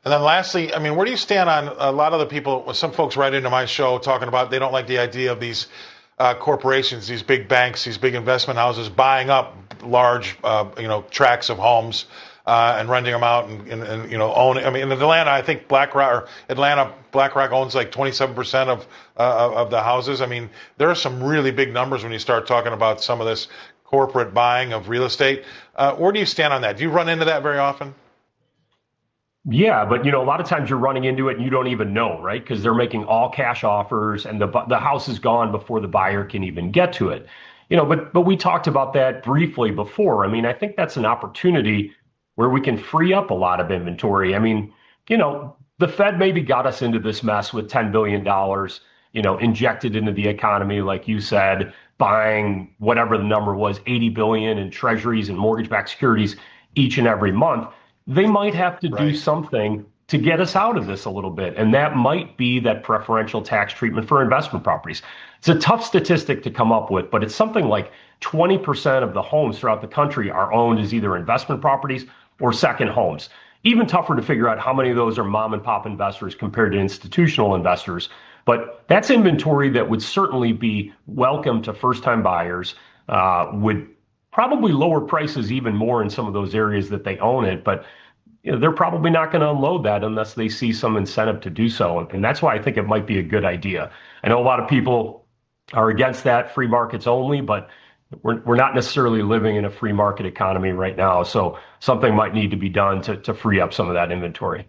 And then lastly, I mean, where do you stand on a lot of the people? Some folks write into my show talking about they don't like the idea of these corporations, these big banks, these big investment houses buying up large, tracts of homes and renting them out and own. I mean, in Atlanta, I think BlackRock owns like 27% of the houses. I mean, there are some really big numbers when you start talking about some of this corporate buying of real estate. Where do you stand on that? Do you run into that very often? Yeah, but a lot of times you're running into it and you don't even know, right? Because they're making all cash offers and the house is gone before the buyer can even get to it. But we talked about that briefly before. I mean, I think that's an opportunity where we can free up a lot of inventory. I mean, the Fed maybe got us into this mess with $10 billion, injected into the economy, like you said, buying whatever the number was, 80 billion in treasuries and mortgage-backed securities each and every month. They might have to do Right. something to get us out of this a little bit. And that might be that preferential tax treatment for investment properties. It's a tough statistic to come up with, but it's something like 20% of the homes throughout the country are owned as either investment properties or second homes. Even tougher to figure out how many of those are mom and pop investors compared to institutional investors. But that's inventory that would certainly be welcome to first time buyers, would probably lower prices even more in some of those areas that they own it. But they're probably not going to unload that unless they see some incentive to do so. And that's why I think it might be a good idea. I know a lot of people are against that, free markets only, but we're not necessarily living in a free market economy right now. So something might need to be done to free up some of that inventory.